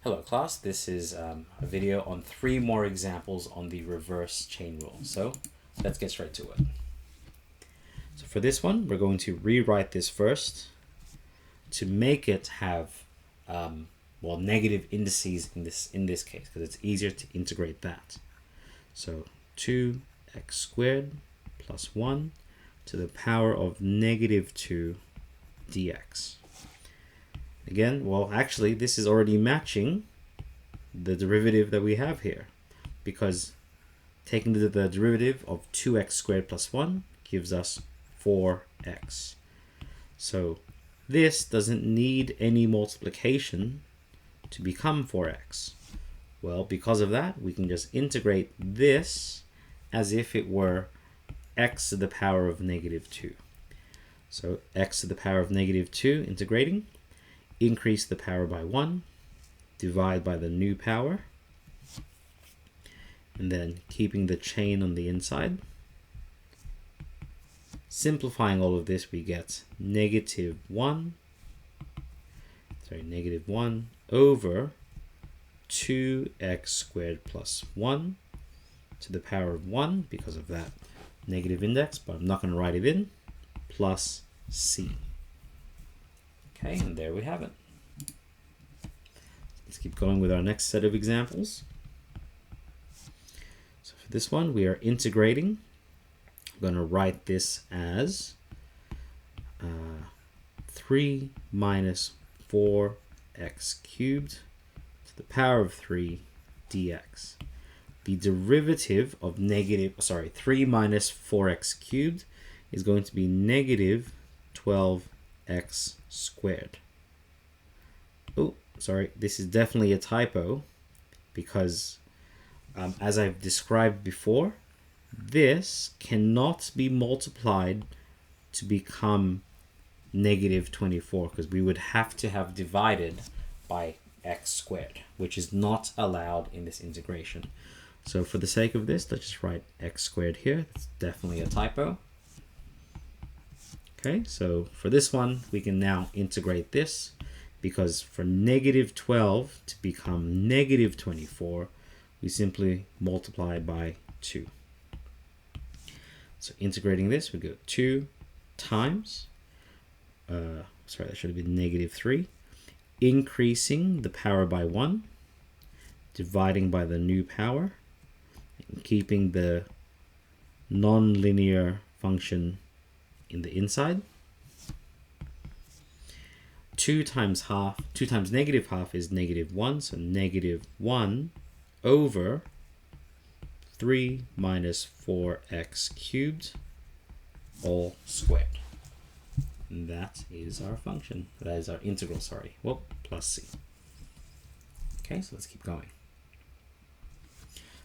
Hello class, this is a video on 3 more examples on the reverse chain rule. So let's get straight to it. So for this one, we're going to rewrite this first to make it have negative indices in this case, because it's easier to integrate that. So 2x squared plus 1 to the power of negative 2 dx. Again, well, actually, this is already matching the derivative that we have here, because taking the derivative of 2x squared plus 1 gives us 4x. So this doesn't need any multiplication to become 4x. Well, because of that, we can just integrate this as if it were x to the power of negative 2. So x to the power of negative 2 integrating. Increase the power by 1, divide by the new power, and then keeping the chain on the inside. Simplifying all of this, we get negative 1 over 2x squared plus 1 to the power of 1 because of that negative index, but I'm not going to write it in, plus c. Okay, and there we have it. Let's keep going with our next set of examples. So for this one, we are integrating. I'm going to write this as 3 minus 4x cubed to the power of 3 dx. The derivative of 3 minus 4x cubed is going to be negative 12x squared. Oh, sorry, this is definitely a typo, because as I've described before, this cannot be multiplied to become negative 24, because we would have to have divided by x squared, which is not allowed in this integration. So for the sake of this, let's just write x squared here. It's definitely a typo. Okay, so for this one, we can now integrate this, because for negative 12 to become negative 24, we simply multiply by 2. So integrating this, we go 2 times, that should have been negative 3, increasing the power by 1, dividing by the new power, and keeping the non-linear function in the inside. 2 times negative half is negative 1, so negative 1 over 3 minus 4x cubed all squared. And that is our function. That is our integral, plus c. Okay, so let's keep going.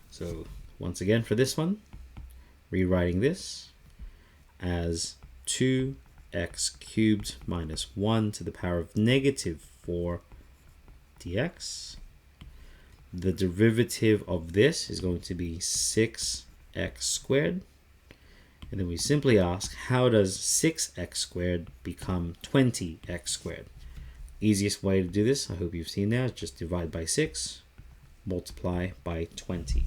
So once again for this one, rewriting this as 2x cubed minus 1 to the power of negative 4 dx. The derivative of this is going to be 6x squared. And then we simply ask, how does 6x squared become 20x squared? Easiest way to do this, I hope you've seen that, is just divide by 6, multiply by 20.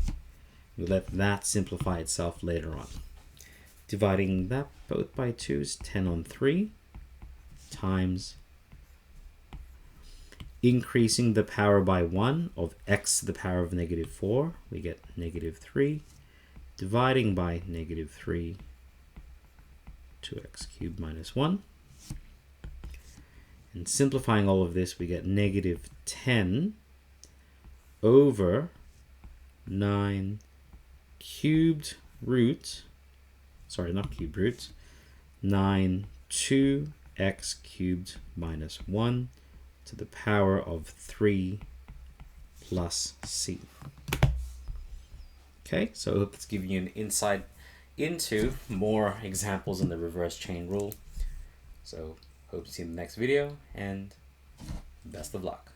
We'll let that simplify itself later on. Dividing that both by 2 is 10 on 3 times increasing the power by 1 of x to the power of negative 4. We get negative 3. Dividing by negative 3, 2x cubed minus 1. And simplifying all of this, we get negative 10 over 9 cubed root, not cube root, 9 2x cubed minus 1 to the power of 3 plus c. Okay, so I hope it's giving you an insight into more examples in the reverse chain rule. So hope to see you in the next video, and best of luck.